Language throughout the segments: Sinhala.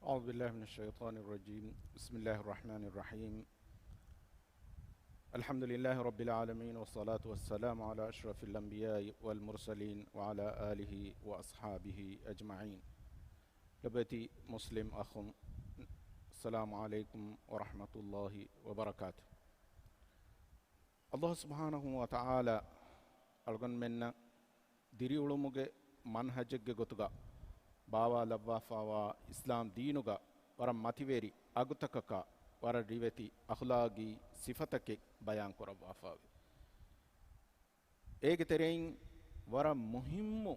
أعوذ بالله من الشيطان الرجيم بسم الله الرحمن الرحيم الحمد لله رب العالمين والصلاة والسلام على أشرف الأنبياء والمرسلين وعلى آله وأصحابه أجمعين لبتي مسلم أخ السلام عليكم ورحمة الله وبركاته الله سبحانه وتعالى ألغن منا ديري علمك منهجك غتغا ಬಾವಾ ಲವ್ವಾಫಾವಾ ಇಸ್ಲಾಂ ದೀನುಗ ವರ ಮತಿವೇರಿ ಅಗುತಕಕ ವರ ರಿವೆತಿ ಅಖ್ಲಾಗಿ ಸಿಫತಕ್ಕೆ ಬಯಾನ್ ಕೊರವಾಫಾವೆ ಏಗೆ ತೆರೆಯಿನ್ ವರ ಮುಹಿಮ್ಮು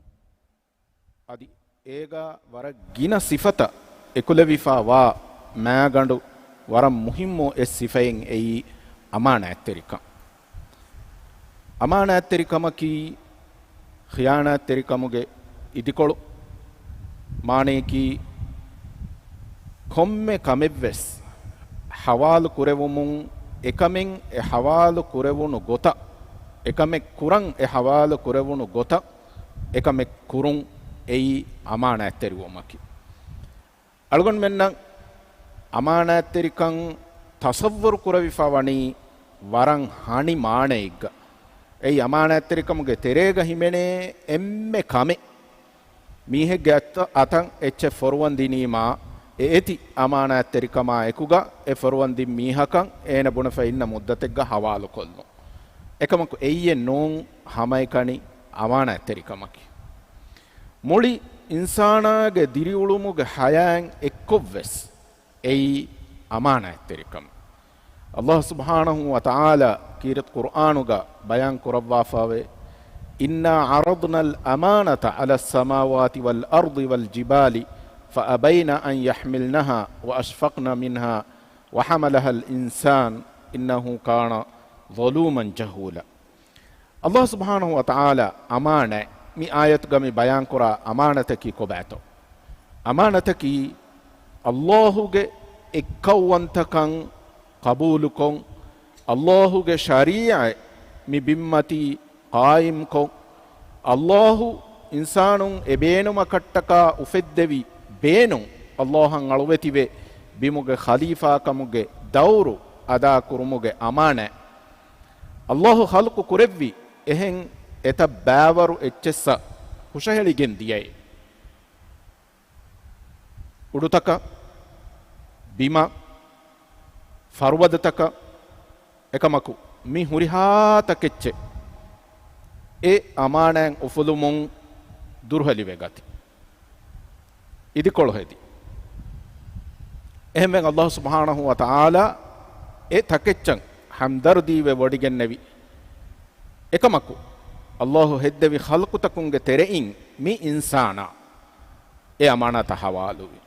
ಅದಿ ಏಗ ವರ ಗಿನ ಸಿಫತ ಎಕುಲವಿಫಾವಾ ಮ್ಯಾಗಂಡು ವರ ಮುಹಿಮ್ಮು ಎಸ್ ಸಿಫೆಯಿನ್ ಎಯಿ ಅಮಾನಾತ್ತೆರಿಕಮಕಿ ಖಿಯಾನಾತ್ತೆರಿಕಮುಗೆ ಇದಿಕೊಳು ಮಾನೇಕಿ ಕೊಮ್ಮೆ ಕಮೆವ್ವೆಸ್ ಹವಾಲು ಕುರೆವುಮುಂ ಎಕಮೆಂ ಎ ಹವಾಲು ಕುರೆವುನು ಗೊತ ಎಕಮೆ ಕುರಂ ಎ ಹವಾಲು ಕುರೆವುನು ಗೊತ ಎಕಮೆ ಕುರುಂ ಎಯಿ ಅಮಾನಾತ್ತೆರಿವಮಕಿ ಅಳಗೊಂಡು ಮೆನ್ನ ಅಮಾನಾತ್ತೆರಿಕಂ ತಸವ್ವರು ಕುರವಿಫವಣಿ ವರಂ ಹಣಿ ಮಾಣೆ ಇಗ್ಗ ಎಯಿ ಅಮಾನಾತ್ತೆರಿಕಮುಗೆ ತೆರೇಗ ಹಿಮೆನೆ ಎಮ್ಮೆ ಕಮೆ ಮೀಹೆಗ್ಗೆ ಅತಂ ಎಚ್ಚೆ ಫೊರುವಂದಿನೀಮಾ ಏತಿ ಅಮಾನಾತ್ತೆರಿಕಮಾ ಎಕುಗ ಎ ಫೊರುವಂದಿ ಮೀಹಕಂ ಏನ ಬುಣಫ ಇನ್ನ ಮುದ್ದತೆಗ್ಗ ಹವಾಲು ಕೊಲ್ಲು ಎಕಮಕು ಎಯ್ಯೆ ನೋಂ ಹಮೈಕಣಿ ಅಮಾನಾತ್ತೆರಿಕಮಕಿ ಮುಳಿ ಇನ್ಸಾನಾಗೆ ದಿರಿ ಉಳುಮುಗೆ ಹಯಾಂ ಎಕ್ಕೊವ್ವೆಸ್ ಎಯಿ ಅಮಾನಾತ್ತೆರಿಕಂ ಅಲ್ಲಾಹ್ ಸುಬ್ಹಾನಹು ವ ತಆಲಾ ಕೀರತ್ ಕುರ್ಆನುಗ ಬಯಾನ್ ಕುರವ್ವಾಫಾವೆ إنا عرضنا الأمانة على السماوات والأرض والجبال فأبين أن يحملنها وأشفقن منها وحملها الإنسان إنه كان ظلوما جهولا الله سبحانه وتعالى أمانة مي آية غمي بيان كرا أمانتك كبعتو أمانتك الله إكوانتكن قبولكم الله شريعة مي بمتي قائم کو اللہ انسانوں ابینم کٹکا افدوی بینوں اللہن علوتی وے بیموگے خلیفہ کموگے دورو ادا کرموگے امانہ اللہ خلق کروی اہن ایتا باورو اچسا خوشہلی گن دیئے اڑتک بیما فرودتک එකමකු මේ හුරිහාතකෙච්ච ඒ අමානෑන් උෆුළුමුන් දුර්හලිවේ ගති ඉදිකොළොහෙදි එහෙමෙන් අල්ලාහ් සුබ්හානහු වතාලා ඒ තකෙච්චන් හම්දර්දීවේ වඩිගෙන්නවි එකමකු අල්ලාහ් හෙද්දවි ඛල්කුතකුන්ගේ තෙරෙයින් මේ ඉන්සානා ඒ අමානත හවාලුවි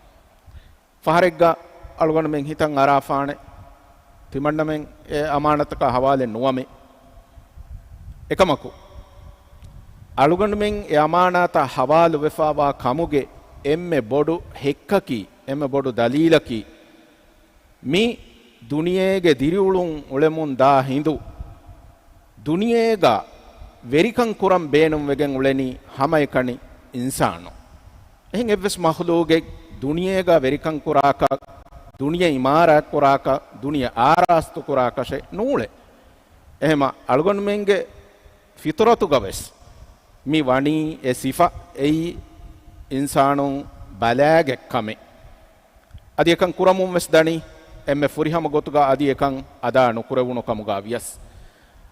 ෆහරෙග්ගා අලුගණ මෙන් හිතන් අරාෆානේ තිමණ්ණමෙන් ඒ අමානතක හවාලේ නුවමේ එකමකු අලුගණු මෙන් ඒ අමානත හවාලු වෙෆාවා කමුගේ එම්මෙ බොඩු හෙක්කකි එම්මෙ බොඩු දලීලකි මේ දුනියේගේ දිරිඋලුන් උලෙමුන් දා හිඳු දුනියේගා වෙරිකන් කුරම් බේනුම් වෙගෙන් උලෙනි හමයිකණි ඉන්සානෝ එහෙන් එවස් මහලෝගේ දුනියේගා වෙරිකන් කුරාක දුනිය ඉමාරත් කුරාක දුනිය ආරාස්තු කුරාකෂේ නූලේ එහෙම අලුගණු මෙන්ගේ ෆිතරතු ගවස් mi wani e sifa ei insanun balage kame adi ekan kuramum mes dani emme furihama gotuga adi ekan ada nukurewunu kamuga vias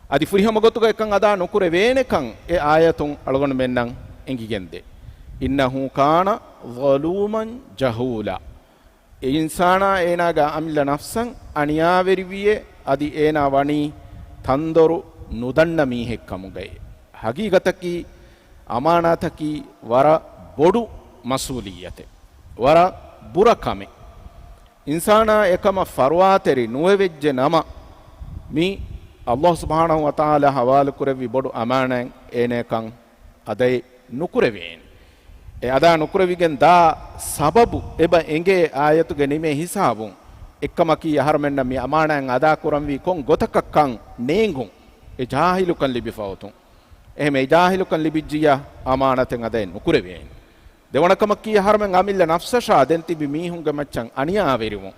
adi furihama gotuga ekan ada nukure venekan e ayatun algon mennan engigende innahu kana zaluman jahula e insana enaga amilla nafsan aniyaveriviye adi ena wani tandoru nudanna mihek kamugai haqiqataki ಅಮಾನತಕಿ ವರ ಬೊಡು ಮಸೂಲಿಯತೆ ವರ ಬುರಕಮೆ ಇನ್ಸಾನ ಏಕಮ ಫರ್ವಾತೆರಿ ನುವೆವೆಜ್ಜೆ ನಮ ಮಿ ಅಲ್ಲಾಹ್ ಸುಬ್ಹಾನಹು ವ ತಆಲಾ ಹವಾಲು ಕುರೆವಿ ಬೊಡು ಅಮಾನಂ ಏನೇಕಂ ಅದೈ ನುಕುರೆವೇನ್ ಎ ಅದಾ ನುಕುರೆವಿಗೆನ್ ದಾ ಸಬಬು ಎಬ ಎಂಗೆ ಆಯತುಗೆ ನಿಮೆ ಹಿಸಾಬುಂ ಎಕ್ಕಮಕಿ ಯಹರಮೆನ್ನ ಮಿ ಅಮಾನಂ ಅದಾ ಕುರಂವಿ ಕೊಂ ಗೊತಕಕ್ಕಂ ನೇಂಗುಂ ಎ ಜಾಹಿಲುಕನ್ ಲಿಬಿಫೌತುಂ එහෙම ඉදාහිලුකන් ලිබිජ්ජියා අමානතෙන් අදෙන් නුකුරෙවෙන් දෙවනකම කී හරමෙන් අමිල්ල නෆ්සෂා දෙන් තිබි මීහුන්ගේ මච්චන් අනියා වෙරිමු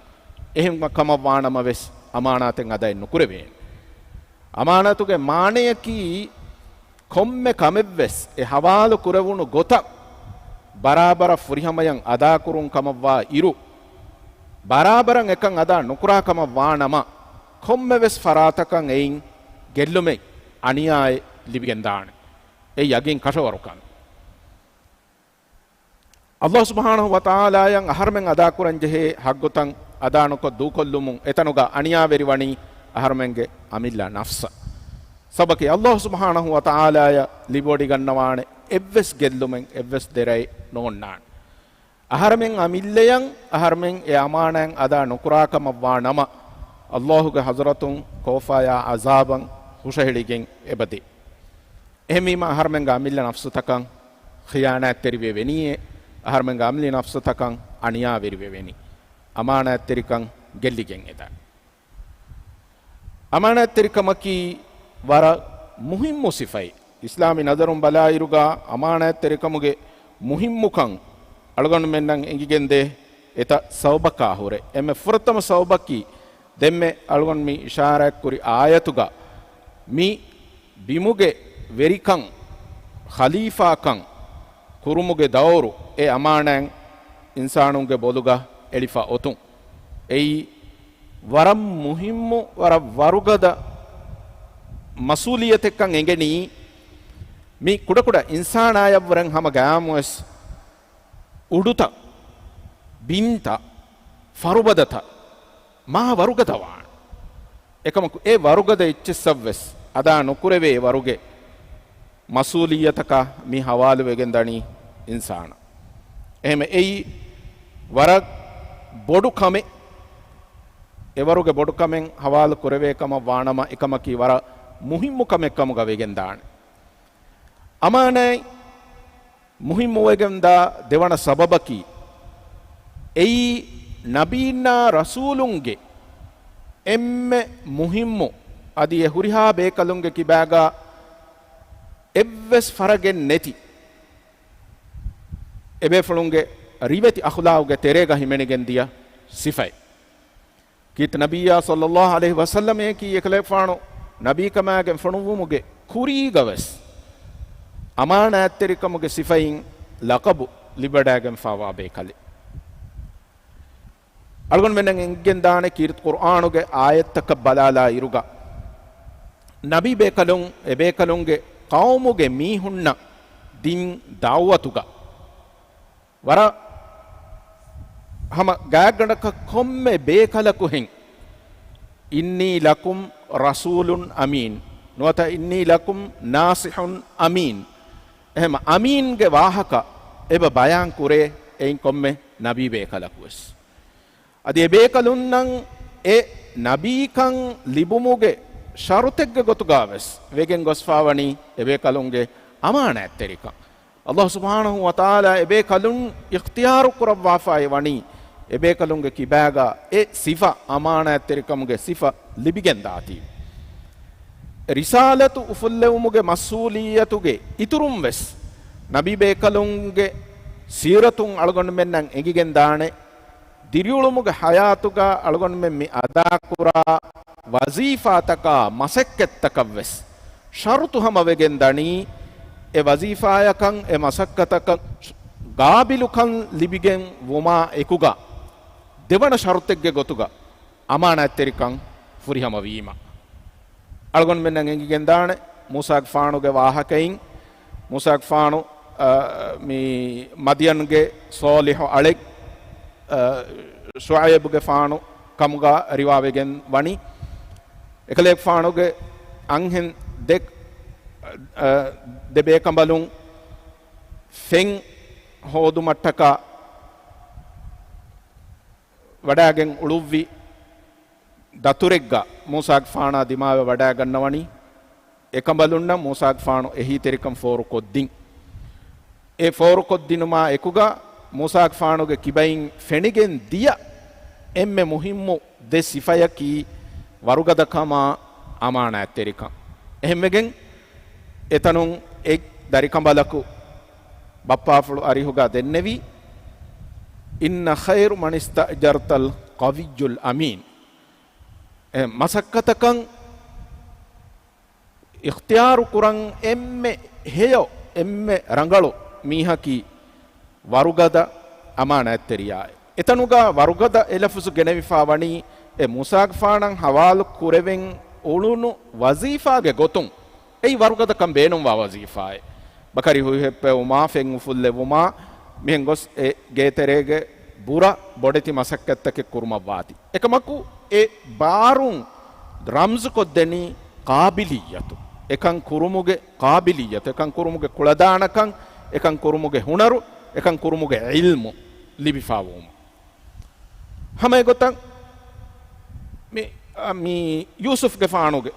එහෙම කම වානම වෙස් අමානාතෙන් අදයි නුකුරවේ අමානතුගේ මානයකි කොම්මෙ කමෙව්වෙස් ඒ හවාලු කුරවුණු ගොත බරාබර ෆුරිහමයන් අදා කුරුන් කමවා ඉරු බරාබරන් එකන් අදා නුකුරා කම වානම කොම්මෙ වෙස් ෆරාතකන් එයින් ගෙල්ලුමේ අනියාය ලිබිගෙන් දාන ඒ යගින් කෂවරුකන් අල්ලාහ් සුබ්හානහු වතාලා යන් අහර්මෙන් අදා කුරන් ජෙහි හග්ගොතන් අදානක දූකොල්ලුමුන් එතනුගා අනියා වෙරිවණි අහර්මෙන්ගේ අමිල්ලා නෆ්ස සබකේ අල්ලාහ් සුබ්හානහු වතාලා ය ලිබෝඩි ගන්නවානේ එව්වස් ගෙල්ලුමෙන් එව්වස් දෙරයි නොන්නාන් අහර්මෙන් අමිල්ලයන් අහර්මෙන් ඒ අමානයන් අදා නුකුරාකම වා නම අල්ලාහ්ගේ හසරතුන් කෝෆායා අසාබන් හුෂහිලිගෙන් එබදී එහෙමීම අහර්මෙන්ගේ අමිල්ලා නෆ්ස තකන් ඛියානත් තෙරිවේ වෙනියේ අහර්මෙන්ගේ අමිල්ලා නෆ්ස තකන් අනියා වෙරිවේ වෙනි අමානත් තෙරිකන් ගෙල්ලිගෙන් එත අමානත් තෙරිකමකි වර මුහිම්මු සිෆයි ඉස්ලාමි නදරුම් බලායිරුගා අමානත් තෙරිකමුගේ මුහිම්මුකන් අලගොන් මෙන්නන් එංගිගෙන්දේ එත සෞබකා හොරේ එමෙ ෆුරතම සෞබකි දෙම්මෙ අලගොන් මි ඉෂාරයක් කුරි ආයතුගා මි බිමුගේ වෙරිකන් ඛලීෆාකන් කුරුමුගේ දවරු ඒ අමානයන් ඉන්සානුන්ගේ බොදුගා එලිෆා ඔතුන් එයි වරම් මුහිම්මු වර වරුගද මසූලියතෙක්කන් එංගෙනි මේ කුඩ ඉන්සානායවරන් හැම ගාමුස් උඩුත බින්ත ෆරුබදත මා වරුගතවාන එකම ඒ වරුගද ඉච්චසවස් අදා නුකුරවේ වරුගේ මසූලියතක මේ හවාලු වෙගෙන් දනි ඉන්සාන එහෙම එයි වර බොඩු කමේ එවරුගේ බොඩු කමෙන් හවාලු කුරවේකම වානම එකම කී වර මුහිම්මු කමෙක්කම ගවෙගෙන් දාන අමානයි මුහිම්මු වෙගෙන් දා දෙවන සබබකි එයි නබීනා රසූලුන්ගේ එම්මෙ මුහිම්මු අදී හුරිහා බේකලුන්ගේ කිබෑගා එව්වස් ෆරගෙන් නැති එබේ ෆලුන්ගේ රිවති අඛලාඋගේ තෙරේග හිමෙනගෙන් දිය සිෆයි කීත නබියා සල්ලල්ලාහු අලයිහි වසල්ලම කී එකලේ ෆානෝ නබී කමාගෙන් ෆණුමුගේ කුරී ගවස් අමානාත්තරිකමුගේ සිෆයින් ලකබු ලිබඩාගෙන් ෆාවා බේකලේ අල්ගොන් මෙන්න එංගෙන් දාන කීර්ත කුර්ආනුගේ ආයත්තක බලාලා ඉරුගා නබී බේකලුන් එබේකලුන්ගේ කවුමුගේ මීහුන්න දින් දාවතුගා වර හම ගාගණක කොම්මේ බේකලකු හින් ඉන්නී ලකුම් රසූලුන් අමීන් නොත ඉන්නී ලකුම් නාසිහුන් අමීන් එහෙම අමීන්ගේ වාහක එබ බයන් කුරේ එයින් කොම්මේ නබී බේකලකුස් අදී බේකලුන් නම් ඒ නබීකන් ලිබුමුගේ ශරුතෙක්ගේ ගොතුගාවස් වෙගෙන් ගොස්ෆාවනි එබේකලුන්ගේ අමානැත්තරික අල්ලාහ් සුබ්හානහු වතාලා එබේකලුන් ඉක්තියාරු කුරවාෆාය වනි එබේකලුන්ගේ කිබෑගා ඒ සිෆා අමානැත්තරිකමුගේ සිෆා ලිබිගෙන් දාති රිසාලතු උෆුල්ලෙවුමුගේ මසූලියතුගේ ඉතුරුම් වෙස් නබී බේකලුන්ගේ සීරතුන් අලගොන් මෙන්නන් එගිගෙන් දානේ දිරියුළුමුගේ හයාතුගා අලගොන් මෙම්මි අදා කුරා වසීෆාතකා මසක්කත්තකවස් ශරුතු හැම වෙගෙන් දනී ඒ වසීෆායකන් ඒ මසක්කතක ගාබිලුකන් ලිබිගෙන් වොමා එකුගා දෙවන ශරුතෙක්ගේ ගොතුගා අමානැත්තරිකන් ෆුරිහම වීම අලගොන් මෙන්නන් එංගිගෙන් දානේ මූසාක් ෆානුගේ වාහකයින් මූසාක් ෆානු මේ මදියන්ගේ සෝලිහ් අලෙක් ශුඅයිබ්ගේ ෆානු කමුගා රිවාවෙගෙන් වනි එකලෙක් ෆානුගේ අංහෙන් දෙක් දෙබේ කඹලුන් ෆෙන් හෝදු මට්ටක වඩාගෙන් උළුව්වි දතුරෙක්ගා මූසාක් ෆානා දිමාවේ වඩා ගන්නවනි එකඹලුන් නම් මූසාක් ෆානු එහි තෙරිකම් ෆෝරු කොද්දින් ඒ ෆෝරු කොද්දිනුමා එකුගා මූසාක් ෆානුගේ කිබයින් ෆෙනිගෙන් දිය එම්මෙ මුහිම්මු දෙ සිෆයකි වරුගදකම අමානැත්තරිකම් එහෙමගෙන් එතනුන් එක් දරිකඹලකු බප්පාෆළු අරිහුගා දෙන්නෙවි ඉන්න ඛෛරු මන් ඉස්තජර්තල් කවියුල් අමීන් මසක්කතකන් ඉඛ්තියාරු කුරන් එම්මෙ හෙයෝ එම්මෙ රංගලු මීහකි වරුගද අමානැත්තරියාය එතනුගා වරුගද එලෆුසු ගෙනවිෆා වණි එ මුසාග්ෆාණන් හවාලු කුරෙවෙන් උළුණු වසීෆාගේ ගොතුන් ඒ වරුගදකම් බේනුම් වා වසීෆාය බකරි හුහෙප්පේ උමා ෆෙන් උෆුල්ලෙ උමා මෙන් ගොස් ඒ ගේතරේගේ බුර බොඩති මසක්කත්තකේ කුරුමවාති එකමකු ඒ බාරුන් රම්ස් කොද්දෙනි කාබිලියතු එකන් කුරුමුගේ කාබිලියතු එකන් කුරුමුගේ කුලදානකන් එකන් කුරුමුගේ හුනරු එකන් කුරුමුගේ ඉල්මු ලිබිෆාවුම හැම ගොතන් මේ යූසුෆ් ගෆානුගේ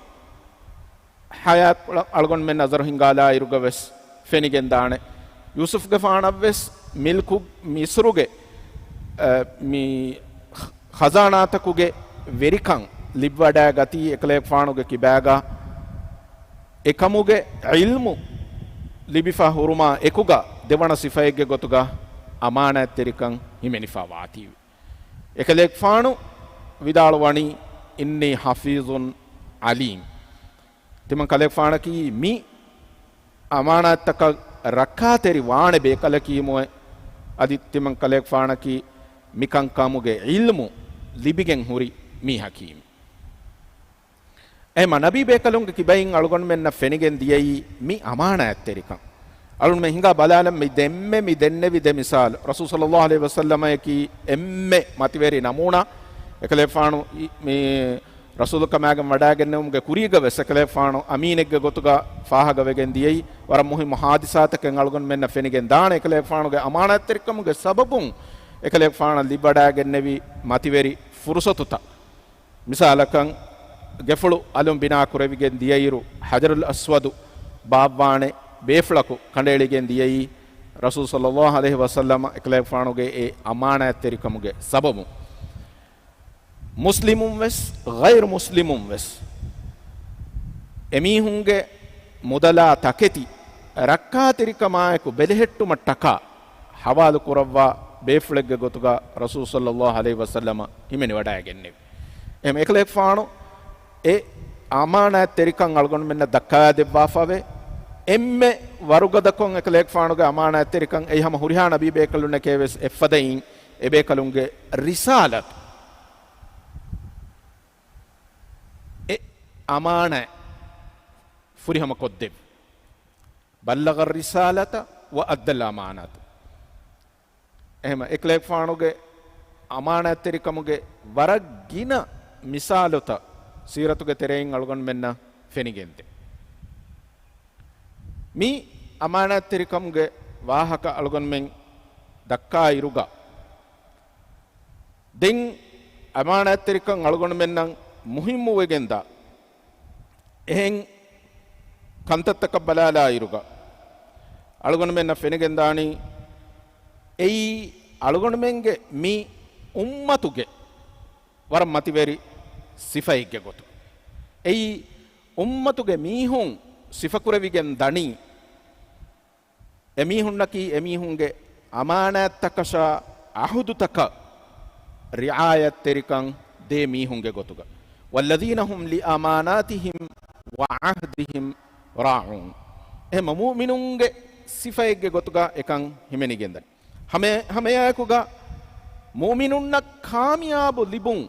හයාත් අල්ගොන් මෙන් නසර් හින්ගාලා ඉරුගවස් ෆෙනිගෙන් දානේ යූසුෆ් ගෆානවස් මිල්කු මිස්රුගේ මේ ඛසානාතකුගේ වෙරිකන් ලිබ්වඩා ගති එකලේ ෆානුගේ කිබෑගා එකමුගේ ඉල්මු ලිබිෆා හුරුමා එකුගා දෙවන සිෆයගේ ගොතුගා අමානැත්තරිකන් හිමෙනිෆා වාති එකලේ ෆානු විදාල වණි ඉන්නී හෆීසුන් අලීම් තිමන් කලේ ෆානකි මි අමානත්තක රක්කාතෙරි වාණේ බේකල කීමොය අදිත්‍යමන් කලේ ෆානකි මිකං කාමුගේ ඉල්මු ලිබිගෙන් හුරි මී හකීම් එම නබී බේකලුන්ගේ කිබයින් අලුගොන් මෙන්න ෆෙනිගෙන් දියයි මි අමානත්තරිකන් අලුන් මෙ හිඟා බලාලම් මි දෙම්මෙ මි දෙන්නේ විද මිසාල් රසූල් සල්ලල්ලාහු අලයිහි වසල්ලම යකි එම්මෙ මතිවේරි නමුනා එකලේ ෆානු මේ රසූල් කමාගම් වඩාගෙන උම්ගේ කුරීග වෙසකලේ ෆානු අමීනෙක්ගේ ගොතුගා ෆාහග වෙගෙන් දියයි වර මුහිම හාදිසාතකෙන් අලුගොන් මෙන්න ෆෙනිගෙන් දාන එකලේ ෆානුගේ අමානත්තරිකමුගේ සබබුන් එකලේ ෆාන ලිබඩාගෙන නෙවි මතිවේරි ෆුර්සතුත මිසාලකන් ගෙෆළු අලුම් බිනා කුරවිගෙන් දියයිරු හජරුල් අස්වදු බාබ්වානේ බේෆ්ලකු කණ්ඩේලිගෙන් දියයි රසූල් සල්ලල්ලාහු අලයිහි වසල්ලම එකලේ ෆානුගේ ඒ අමානත්තරිකමුගේ සබබුන් මුස්ලිමුන් වෙස් ගෛර් මුස්ලිමුන් වෙස් එමීහුන්ගේ මුදලා තකෙති රක්කාතිරිකමායකු බෙලෙහෙට්ටුම ටකා හවාලු කුරවවා බේෆ්ලෙග්ගේ ගොතුගා රසූල් සල්ලල්ලාහු අලයිහි වසල්ලම හිමෙනි වඩාගෙන්නේ එම එකලෙක් ෆානු ඒ අමානත්තරිකන් අල්ගොන් මෙන්න දක්කා දෙබ්වාෆාවේ එම්මෙ වරුගදකොන් එකලෙක් ෆානුගේ අමානත්තරිකන් එයිහම හුරිහා නබී බේකලුන්නේ කේවස් එෆදයින් ඒ බේකලුන්ගේ රිසාලත් අමාන ෆුරිහම කොද්දෙබ් බල්ලග රිසාලත ව අද්දල් අමානත එහෙම එකලෙක් ෆානුගේ අමානත්තරිකමුගේ වරගින මිසාලත සීරතුගේ තෙරෙයින් අලුගන් මෙන්න ෆෙනිගෙන්ත මි අමානත්තරිකමුගේ වාහක අලුගන් මෙන් දක්කා ඉරුග දෙන් අමානත්තරිකන් අලුගන් මෙන්නම් මුහිම්මු වෙගෙන්දා එහෙන් කන්තත්තක බලාලා ඉරුග අලුගොන මෙන්න ෆෙනගෙන් දානි එයි අලුගොන මෙන්ගේ මි උම්මතුගේ වර මතිවේරි සිෆයිගේ ගොතු එයි උම්මතුගේ මීහුන් සිෆකුරවිගෙන් දනි එමීහුන්නකි එමීහුන්ගේ අමානත්තකෂා අහුදුතක රිආයත්තරිකන් දේ මීහුන්ගේ ගොතුග වල්ලදීන හුම් ලි අමානාතිහිම් වඅහ්දිහිම් රාඋන් එම මුමිනුන්ගේ සිෆයිගේ ගොතුගා එකන් හිමෙනිගෙන්ද හමයකුගා මුමිනුන්න කාමියාබු ලිබුන්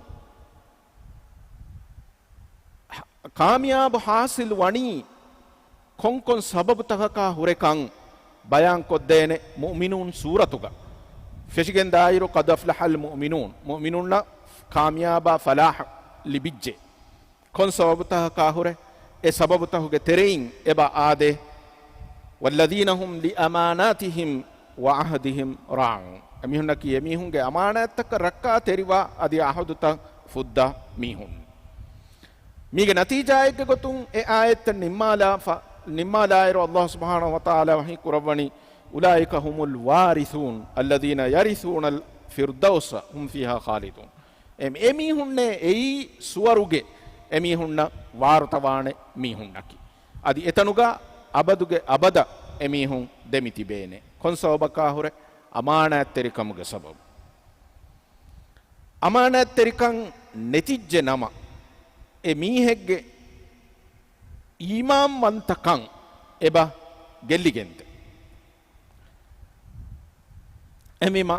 කාමියාබු හාසිල් වණී කොන්කොන් සබබුතකා හුරෙකන් බයන් කොද්දේනේ මුමිනුන් සූරතුගා ෆෙෂිගෙන් දායිරු क़ද් අෆ්ලහල් මුමිනුන් මුමිනුන්න කාමියාබා ෆලාහ් ලිබිජ්ජේ කොන් සබබුතකා හුරේ ඒ සබබුතහුගේ තෙරෙයින් එබා ආදේ වල්ලදීන හුම් ලි අමානාතිහිම් වඅහදිහිම් රාඋන් එමිහුන්නකි එමිහුන්ගේ අමානත්තක රක්කා තෙරිවා අදී අහදුත ෆුද්දා මිහුන් මීගේ නතිජායක ගොතුන් ඒ ආයත නිම්මාලායර අල්ලාහ් සුබ්හානහු වතාලා වහී කුරවණි උලායික හුමුල් වාරිසූන් අල්ලදීන යරිසූන අල් ෆිර්දෞස හුම් ෆීහා ඛාලිදුන් එමිහුන්නේ එයි සුවරුගේ එමිහුන්න වාර්තවානේ මිහුන්නකි අදී එතනුගා අබදුගේ අබද එමිහුන් දෙමිති බේනේ කොන් සබබකා හොර අමානැත්තරිකමුගේ සබබ අමානැත්තරිකන් නෙතිජ්ජ නම එමීහෙක්ගේ ඊමාම් වන්තකන් එබ ගෙල්ලිගෙන්ද එමිම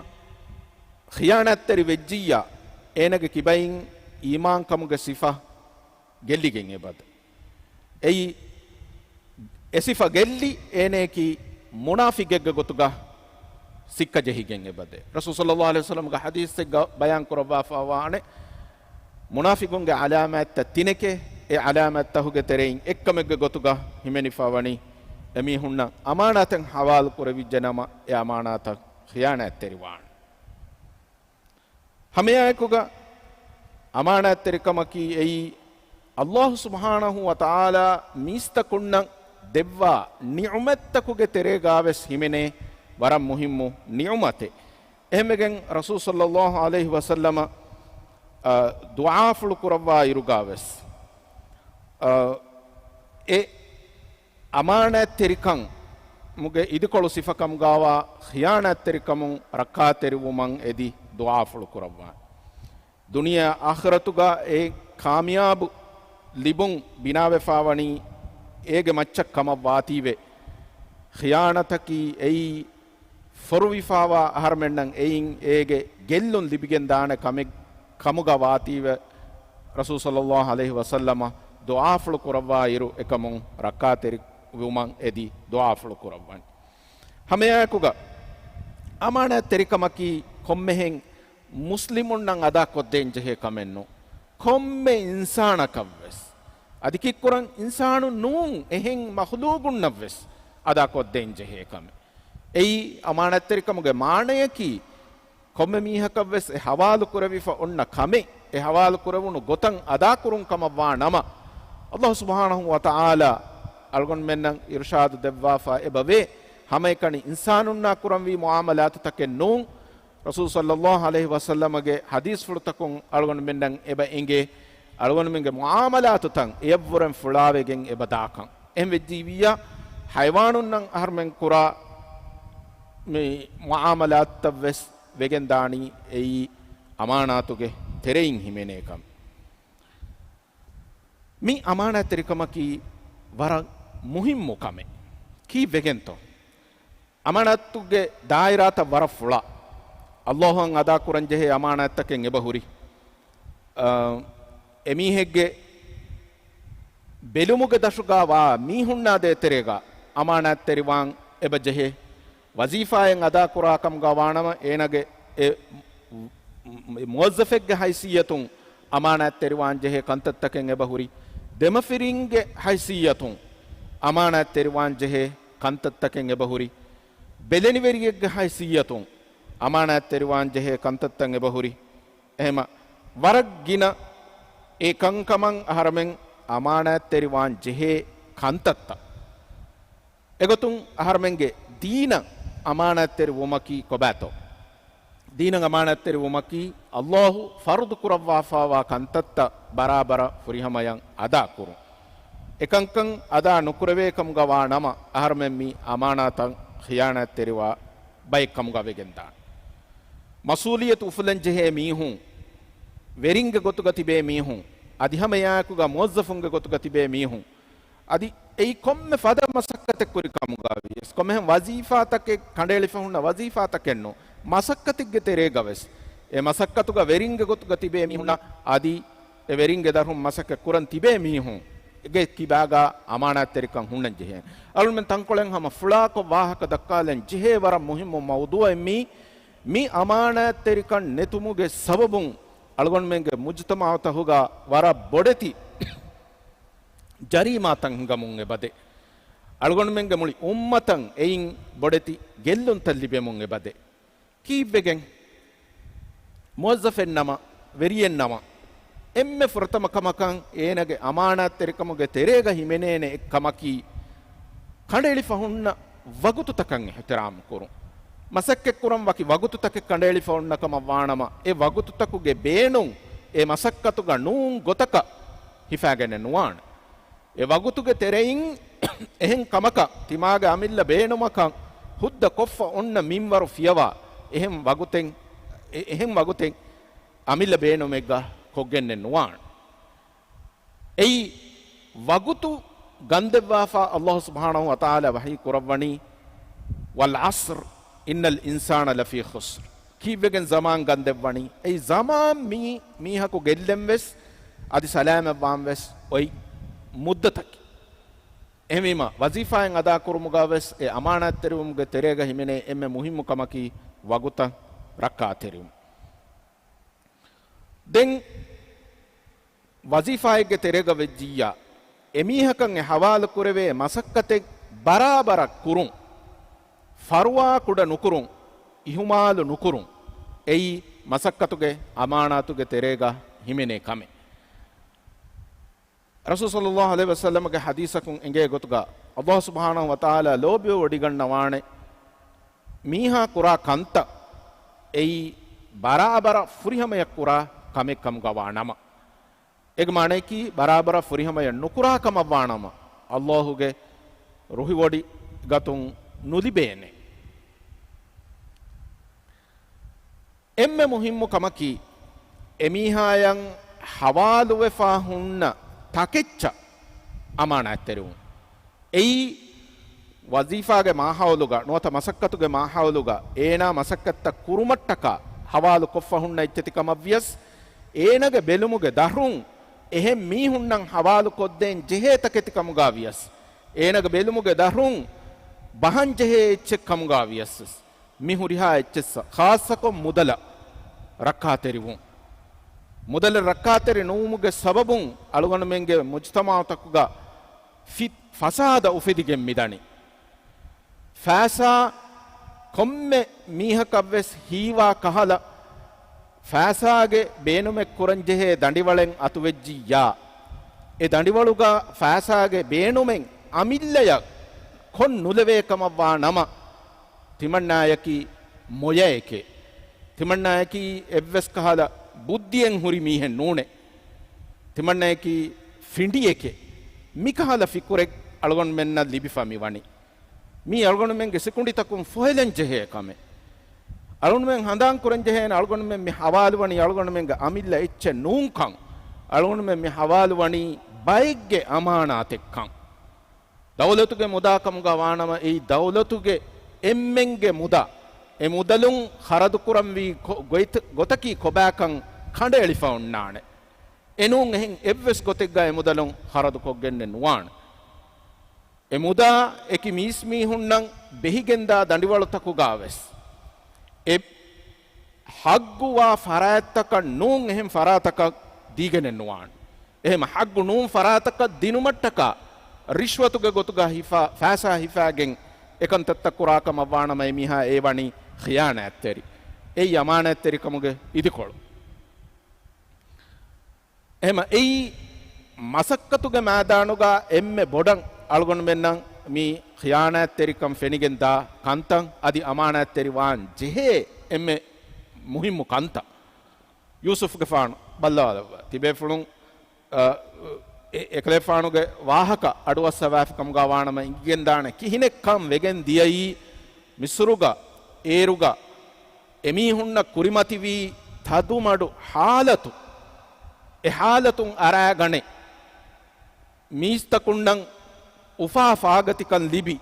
ඛියානත්තරි වෙජ්ජියා ඒනගේ කිබයින් ඊමාන්කමුගේ සිෆා ගෙල්ලිගෙන් එබද එයි එසිෆා ගෙල්ලි ඒනේකි මුනාෆිගෙග්ග ගොතුගා සික්ක ජෙහිගෙන් එබද රසූල් සල්ලල්ලාහු අලයිහි වසල්ලම් ගේ හදීස් එක බයන් කරවා ෆවානේ මුනාෆිකුන්ගේ අලාමත් තිනකේ ඒ අලාමත් තහුගේ තෙරෙයින් එක්කමෙග්ග ගොතුගා හිමෙනිෆවණි එමි හුන්න අමානතන් හවාල් කරවිජ්ජනම ඒ අමානත ඛියානත්තරිවාන් හමයායකුගා අමානත්තරිකමකි එයි අල්ලාහ් සුබ්හානහු වතාලා මිස්තකුන්න දෙව්වා නිඋමත්තකුගේ තෙරේගාවස් හිමෙනේ වරම් මුහිම්මු නිඋමතේ එහෙමගෙන් රසූල් සල්ලල්ලාහු අලයිහි වසල්ලම දුආ ෆුල් කුරවා ඉරුගාවස් ඒ අමානත්තරිකන් මුගේ ඉදකොළු සිෆකම් ගාවා ඛියානත්තරිකමුන් රක්කාතරිවුමන් එදි දුආ ෆුල් කුරවා දුනියා ආඛිරතුගා ඒ කාමියාබ් ලිබුන් බිනාවෙෆාවණි ඒගේ මච්චක්කම වාතීවේ ඛියානතකි එයි ෆොරුවිෆාවා අහර්මෙන්නම් එයින් ඒගේ ගෙල්ලුන් ලිබිගෙන් දාන කමුගා වාතීව රසූල් සල්ලල්ලාහු අලයිහි වසල්ලම දුආ ෆුල් කුරවා ඉරු එකමුන් රක්කාතරි වුමන් එදි දුආ ෆුල් කුරවන් හමයාකුගා අමානත්තරිකමකි කොම්මෙහෙන් මුස්ලිමුන් නම් අදා කොද්දෙන් ජෙහෙ කමෙන්නු කොම්මෙ ඉන්සානකවස් අදිකික්කුරන් ඉන්සානු නූන් එහෙන් මහ්ලූගුන් නවස් අදා කොද්දෙන් ජෙහෙ කමෙ එයි අමානත්තරිකමුගේ මානයකි කොම්මෙ මීහකවස් ඒ හවාලු කුරවිෆ ඔන්න කමෙ ඒ හවාලු කුරවුණු ගොතන් අදා කුරුන් කමවා නම අල්ලාහ් සුබ්හානහු වතාලා අල්ගොන් මෙන්නම් ඉර්ෂාද් දෙවවාෆා එබවේ හැම එකනි ඉන්සානුන්නා කුරම් වී මුආමලාත තකෙන් නූන් රසූල් සල්ලල්ලාහු අලයිහි වසල්ලමගේ හදීස් ෆුලතකුන් අල්ගොන් මෙන්නම් එබ එංගේ අල්ගොන් මෙන්ගේ මුආමලාත තන් එව්වරන් ෆුලාවෙගෙන් එබ දාකන් එම් වෙජීවියා හයිවානුන් නම් අහර්මෙන් කුරා මේ මුආමලාත තවස් වෙගෙන් දානි එයි අමානාතුගේ තෙරෙයින් හිමෙනේකම් මි අමානත්තරිකමකි වර මුහිම්මු කමෙ කී වෙගෙන්තෝ අමානත්තුගේ දායිරාත වර ෆුලා අල්ලාහන් අදා කුරන් ජෙහෙ අමානත්තකෙන් එබහුරි එමීහෙග්ගේ බෙලුමුගේ දශුගාවා මීහුන්නා දේතරේගා අමානත්තරිවාන් එබ ජෙහෙ වසීෆායෙන් අදා කුරාකම් ගවානම ඒනගේ මුවස්සෆෙක්ගේ හයිසියතුන් අමානත්තරිවාන් ජෙහෙ කන්තත්තකෙන් එබහුරි දෙමෆිරින්ගේ හයිසියතුන් අමානත්තරිවාන් ජෙහෙ කන්තත්තකෙන් එබහුරි බෙලෙනිවරියෙක්ගේ හයිසියතුන් අමානත්තරිවාන් ජෙහෙ කන්තත්තන් එබහුරි එහෙම වරක් ගින ඒ කංකමන් අහරමෙන් අමානත්තරිවාන් ජෙහෙ කන්තත්ත එගොතුන් අහරමෙන්ගේ දීන අමානත්තරි වමකි කොබැතෝ දීන අමානත්තරි වමකි අල්ලාහ් ෆර්ද් කුරවාෆාවා කන්තත්ත බරාබර ෆුරිහමයන් අදා කුරු එකංකං අදා නුකුරවේකම් ගවා නම අහරමෙන් මි අමානතන් ඛියානත්තරිවා බයිකම් ගවෙගෙන්දා මසූලියත් උෆලන් ජෙහෙ මීහුන් වෙරිංග ගොතුග තිබේ මීහුන් අධිහමයාකුගා මුවස්සෆුන්ගේ ගොතුග තිබේ මීහුන් අදි ඒ කොම්ම ෆද මසක්කතෙක් කුරි කමුගාවියස් කොම්ම වසීෆාතකේ කණ්ඩේලි ෆහුන්න වසීෆාතකෙන්නෝ මසක්කතිග්ගේ තෙරේ ගවස් ඒ මසක්කතුග වෙරිංග ගොතුග තිබේ මීහුන අදි ඒ වෙරිංග දරුම් මසක්ක කුරන් තිබේ මීහුන් ege kibaga amanatterikan hunnan jehen almen tankolen hama fulako wahaka dakkalen jehe wara muhimmu mawdu'a mi amanatterikan netumuge sababun algon menge mujtama tahuga wara bodeti jarima tan gamun ebade algon menge muli ummatan ein bodeti gellun tallibemun ebade kibegen muwazzafen nama veriyen nama emme furtama kamakan enage amanatterikamuge terega himenene ekkamaki kandeli fahunna wagutu takan ihtiram kurun masakke kuram waki wagutu takke kandeli fahunna kama waanama e wagutu takuge beenun e masakkatuga nuun gotaka hifagene nuwan e wagutuge terein එහෙන් කමක තිමාගේ අමිල්ල බේනුමකන් හුද්ද කොෆ ඔන්න මින්වරු ෆියවා එහෙන් වගුතෙන් අමිල්ල බේනුමෙග්ග කොග්ගෙන්නේ නුවාන් එයි වගුතු ගන්දෙවාෆා අල්ලාහ් සුබ්හානහු වතාලා වහී කුරවණි වල් අස්ර් ඉන්නල් ඉන්සාන ලෆී ඛුස්ර් කීවෙගෙන් සමාන් ගන්දෙවණි එයි සමාන් මීහකු ගෙල්ලෙම් වෙස් අදි සලාම වාම් වෙස් ඔයි මුද්දතක් එමෙම වසීෆායෙන් අදා කුරුමුගාවස් ඒ අමානත් තෙරුමුගේ තෙරේග හිමිනේ එම්මෙ මුහිම්මු කමකි වගුත රක්කා තෙරුම් දෙන් වසීෆායගේ තෙරේග වෙජ්ජියා එමීහකන් හවාල කුරවේ මසක්කතෙක් බරාබරක් කුරුම් ෆරුවා කුඩ නුකුරුම් ඉහුමාලු නුකුරුම් එයි මසක්කතුගේ අමානාතුගේ තෙරේග හිමිනේ කමේ රසූල් සල්ලල්ලාහු අලයිහි වසල්ලමගේ හදීසකුන් එංගේ ගොතුගා අල්ලාහ් සුබ්හානහු වතාලා ලෝභිය වඩිගන්නවානේ මීහා කුරා කන්ත එයි බරාබර ෆුරිහමය කුරා කමෙක්කම් ගවානම එක මානේ කි බරාබර ෆුරිහමය නුකුරා කම වානම අල්ලාහුගේ රුහි වඩි ගතුන් නුලිබේනේ එම්මෙ මුහිම්මු කමකි එමීහායන් හවාලු වෙෆා හුන්න තකෙච්ච අමානත්තරුන් එයි වසීෆාගේ මාහවලුග නොත මසක්කතුගේ මාහවලුග ඒනා මසක්කත්ත කුරුමට්ටක හවාලු කොෆහුන්න ඉච්චතිකම වියස් ඒනගේ බෙලුමුගේ දහරුන් එහෙම් මීහුන්නම් හවාලු කොද්දෙන් ජෙහෙතකෙතිකමුගා වියස් ඒනගේ බෙලුමුගේ දහරුන් බහන් ජෙහෙ එච්චකමුගා වියස් මිහුරිහා එච්චස්ස ખાસකො මුදල රක්කාතෙරිවුන් මුදල රක්කාතෙරි නූමුගේ සබබුන් අලුගණමෙන්ගේ මුජ්තමාතකුගා ෆසාද උෆෙදිගෙන් මිදනි ෆෑසා කොම්මෙ මීහකව්වෙස් හීවා කහල ෆෑසාගේ බේනුමෙක් කුරංජෙහේ දඬිවලෙන් අතුවෙජ්ජියා ඒ දඬිවලුගා ෆෑසාගේ බේනුමෙන් අමිල්ලයක් කොන් නුලවේකමවා නම තිමන්නායකි මොයයකේ තිමන්නායකි එව්වෙස් කහල බුද්ධියෙන් හුරි මීහෙන් නූනේ තිමන්නායකි ෆින්ඩියකේ මිකහල ෆිකුරෙක් අලගොන් මෙන්න ලිබිෆමි වනි මී අලගොන් මෙන්ගේ සෙකුන්ඩි තකුම් ෆොහෙලෙන් ජෙහේ කමේ අලගොන් මෙන් හඳාන් කුරන් ජෙහේ අලගොන් මෙන් මි හවාලු වනි අලගොන් මෙන්ගේ අමිල්ල එච්ච නූන්කම් අලගොන් මෙන් මි හවාලු වනි බයිග්ගේ අමානාතෙක්කම් දවලතුගේ මුදාකම් ගවානම ඒ දවලතුගේ එම්මෙන්ගේ මුදා ඒ මුදලුන් හරදු කුරම් වී ගොතකී කොබෑකම් කඬ එලිෆවුන්නානේ එනුන් එහෙන් එව්වෙස් ගොතෙක් ගා මුදලුන් හරදු කොග්ගෙන්නේ නුවාන එමුදා එකි මීස්මී හුන්නම් බෙහිගෙන්දා දඬිවලු තකු ගාවෙස් එ හග්ගුවා ෆරාත්තක නූන් එහෙන් ෆරාතක දීගෙන නුවාන එහෙම හග්ගු නූන් ෆරාතක දිනුමට්ටක රිෂ්වතුගේ ගොතුගා හිෆා ෆෑසා හිෆාගෙන් එකන්තත්ත කුරාකම වානමයි මිහා ඒ වනි ඛියානත්තෙරි ඒ යමානත්තෙරි කමුගේ ඉදිකොළු එහෙම එයි මසක්කතුගේ මෑදානුගා එම්මෙ බොඩන් අලගොන් මෙන්නම් මී ඛියානත්තෙරිකම් ෆෙනිගෙන්දා කන්තන් අදි අමානත්තෙරි වාන් ජෙහේ එම්මෙ මුහිම්මු කන්ත යූසුෆ්ගේ ෆාන බල්ලාව තිබේ ෆුණුන් එකලේ ෆානුගේ වාහක අඩුවස්සවාෆකම් ගාවානම ඉගෙන්දාන කිහිනෙක්කම් වෙගෙන් දියයි මිස්රුගා ඒරුගා එමීහුන්න කුරිමති වී තදුමඩු හාලතු එහාලතුන් අරාගනේ මීස්තකුණ්ඩන් උෆා ෆාගතිකන් ලිබි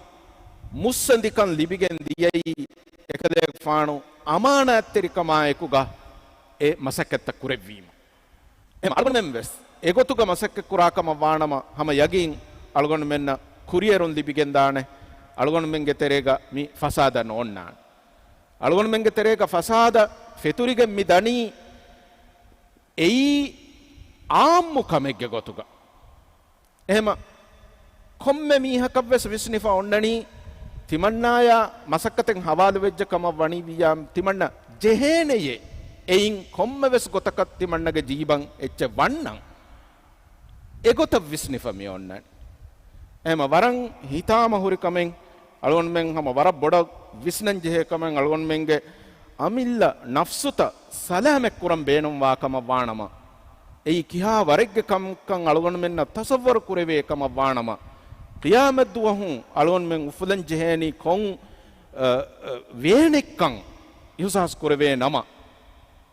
මුස්සන්දිකන් ලිබිගෙන් දියයි එකලේ ෆානු අමානත්තෙරිකමායකුගා ඒ මසක්කත්ත කුරෙව්වීම එම අල්ගොන් වෙස් එගොතුග මසක්ක කුරාකම වානම හම යගින් අල්ගොන් මෙන්න කුරියරුන් ලිබිගෙන් දානේ අල්ගොන් මෙන්ගේ තෙරේග මි ෆසාද නොන්නාන අල්ගොන් මෙන්ගේ තෙරේග ෆසාද ෆෙතුරිගෙන් මි දනී එයි ආම්මු කමෙක්ගේ ගොතුග එහෙම කොම්මෙ මීහකක් වෙස් විස්නිෆා ඔන්නනි තිමන්නාය මසක්කතෙන් හවාලු වෙජ්ජ කම වණි වියම් තිමන්න ජෙහේනයේ එයින් කොම්ම වෙස් ගොතකත් තිමන්නගේ ජීබන් එච්ච වන්නම් එගොත විස්නිෆා ඔන්නන් එහෙම වරන් හිතාම හුරි කමෙන් අලගොන් මෙන් හම වර බොඩ විස්නන් ජෙහේ කමෙන් අලගොන් මෙන්ගේ අමිල්ල නෆ්සුත සලාමෙක් කුරම් බේනුම් වාකම වානම එයි කිහා වරෙග්ගේ කම්කන් අලගොන් මෙන්න තසවර කුරවේ කම වානම qiyamat duwahun alon men ufulan jeheni kon weenekkan ihsas kurave nama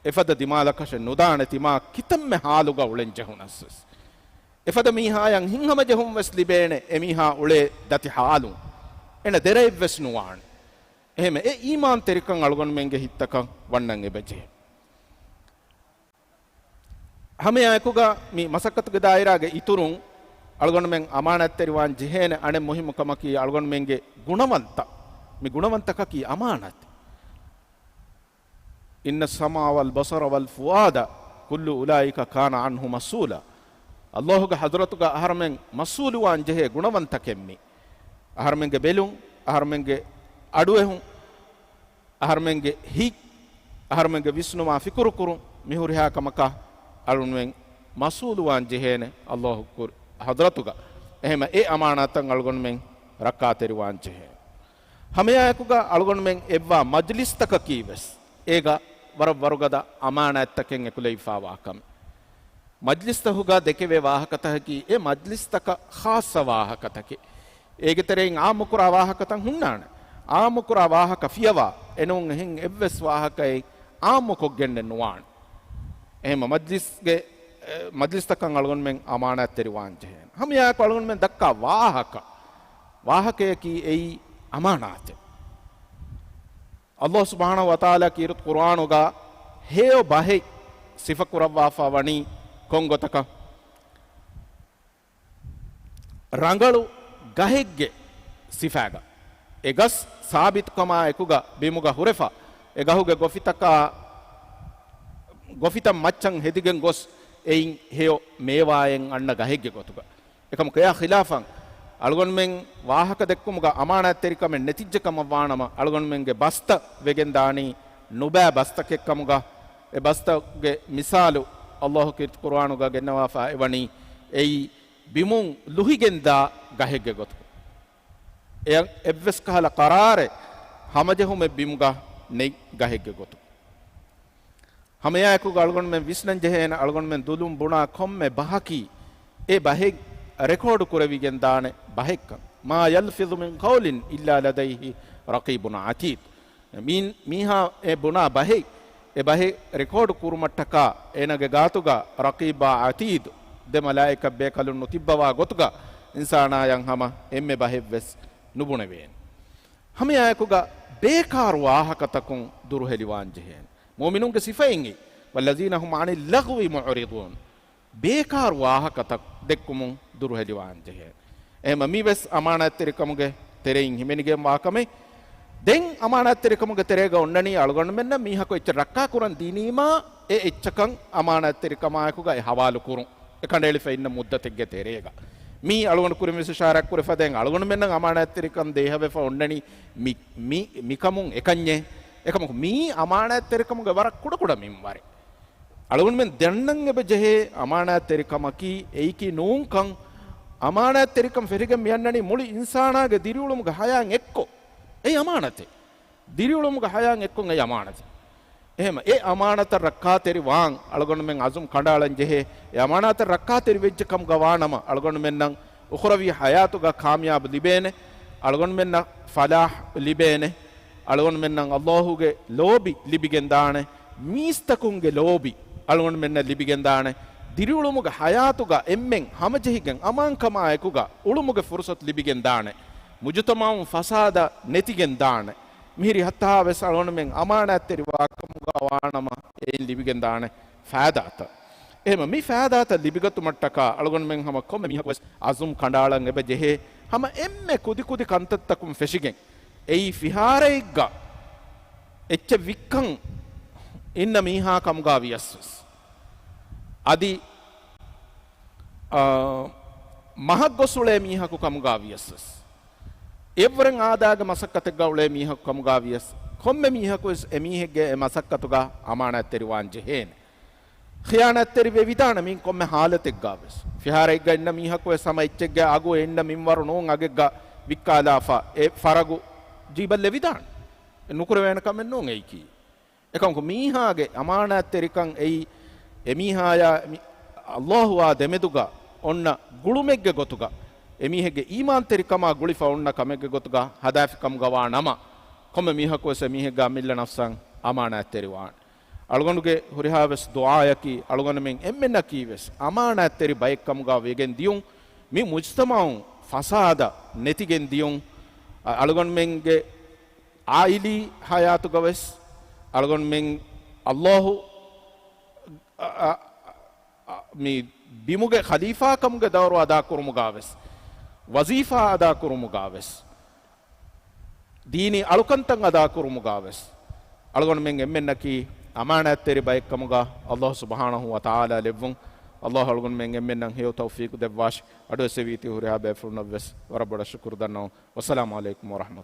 efada dimalakash nudana tima kitamme haluga ulen jehunas efada mihayan hinhama jehum wes libene emiha ule dati halu ena derayv wes nuwan ehme e iman terikan algon menge hittakan wannan ebeje hame aykuga mi masakkatuge dairage iturun algon men amanat teriwan jehene ane muhimukama ki algon menge gunawanta mi gunawantaka ki amanat inna as-samaa wal basara wal fuada kullu ulaika kana anhu masula Allahuga hadratuga aharmen masuluwan jehe gunawantakemmi aharmenge belun aharmenge aduehun aharmenge hi aharmenge visnuma fikuru mihuriha kamaka alunwen masuluwan jehene Allahu kur hadratuga ehema e amanatan algon men rakka teriwan jehe hameyakuga algon men evva majlis taka kiwes ega warugada amanataken ekulei faawakam majlis tahuga dekeve wahakataki e majlis taka khassa wahakataki ege tereng aamukura wahakatan hunnana aamukura wahaka fiyawa enun hen evves wahakai aamukok genne nuwan ehema majlis takan algon men amanat teriwan jehen hamiya algon men dakka wahaka ki ei amanate Allah subhanahu wa ta'ala kirut Qur'anuga heyo bahe sifakurawa fawani kongotaka rangalu gahegge sifaga egas sabit kama ekuga bimuga hurefa egahuge gofita maccan hedigen gos ein heyo mewayen anna gahegge gotuga ekam kaya khilafan algon men wahaka dekkumuga amanat terikame netijjakam waanama algon menge basta vegen dani nuba basta kekkamuga e basta ge misalu Allah kirt Qur'anuga gennawa fa evani ei bimun luhigenda gahegge gotu e evves kahala qarare hamajehume bimuga nei gahegge gotu hameya ku algon men visnan jehena algon men dulum buna komme bahaki e baheg record kuravigen daane bahekka ma yalfizu min qawlin illa ladayhi raqibun atid min miha e buna baheg e bahe record kurumattaka enage gatuga raqiba atid de malaika be kalun nutibbawa gotuga insana yang hama emme bahevves nubune wen hame ayakuga bekar wahakatakun durheliwan jehen mu'minunge sifaingi wallazina hum anil lagwi mu'ridun bekar wahakatak dekkumun durheliwan jehen ehma miwes amanat terikamuge terein himenige wakame den amanat terikamuge terega onnani algon menna mihako eccha rakka kuran dinima e ecchakan amanat terikamayakuga e hawalu kurun e kandeli fe inna muddategge terega mi algon kurim visharak kure faden algon menna amanat terikan dehave fa onnani mi mikamun ekanye ekamuko mi amanat terikamuge warak kuda min ware algon men dennan ebe jehe amanat terikamaki eiki nuunkan amanat terikam ferigam yannani muli insanaage diriulumuge hayan ekko ei amanate diriulumuge hayan ekkon ei amanate ehema e amanata rakka teri wan algon men azum kandalan jehe e amanata rakka teri vejjekam gawanama algon men nan ukhrawi hayatuga kamyab libene algon men na falah libene algon men nan Allahuge lobi libigen daane mistakunge lobi algon men na libigen daane diriulumuge hayatuga emmen hamajehigen amankama ekuga ulumuge fursat libigen daane mujtamaun fasada netigen daane mihiri hatta ves algon men amanat teri wakamuga waanama e libigen daane faadata ehma mi faadata libigatu mattaka algon men hama komme mihak azum kandalan ebe jehe hama emme kudi kantattakum feshigen ei fihareigga ecce vikkan inna miha kamuga viyassas adi mahagosule mihaku kamuga viyassas evren aadaga masakkatega ule mihaku kamuga viyas komme mihaku emihege masakkatuga amanat teriwan jehen khiyanat teri vevidana min komme halategga ves fihareigga inna mihaku sama ichegga agu enna minwaru non agegga vikkalafa e faragu jiballe vidan nukure wen kamen non eiki ekam ko mihage amanat terikan ei emihaya Allahu wa demeduga onna gulumegge gotuga එමිහෙගේ ඊමාන් තෙරිකම ගුලිෆා උන්න කමෙගේ ගොතුගා හදාෆිකම් ගවා නම කොම මිහකෝස මිහෙගා මිල්ල නෆ්සන් අමානත් තෙරිවාන් අලගොනුගේ හුරිහාවස් දුආයකි අලගොන මෙන් එම්මෙන්න කීවස් අමානත් තෙරි බයික්කම් ගා වේගෙන් දියුන් මේ මුජ්තමාඋන් ෆසාද නැතිගෙන් දියුන් අලගොන් මෙන්ගේ ආයිලි හයාතු ගවස් අලගොන් මෙන් අල්ලාහ් මේ බිමුගේ ඛලීෆා කම්ගේ දවර අදා කරමු ගාවස් වසීෆා අදා කරමු ගාවස් දීනි අලුකන්තන් අදා කරමු ගාවස් අලගොන මෙන් එම්මෙන්න කී අමානත් තෙරි බයික්කම් ගා අල්ලාහ් සුබ්හානහු වතාලා ලෙවුන් අල්ලාහ් අලගොන මෙන් එම්මෙන්න හේව තෞෆීක් දෙවාෂ් අඩෝ සෙවීති හුරිහා බෙෆුනවස් වරබඩ ශුක්‍ර දන්නෝ වසලාමු අලයිකුම් වරහමතුල්ලාහ්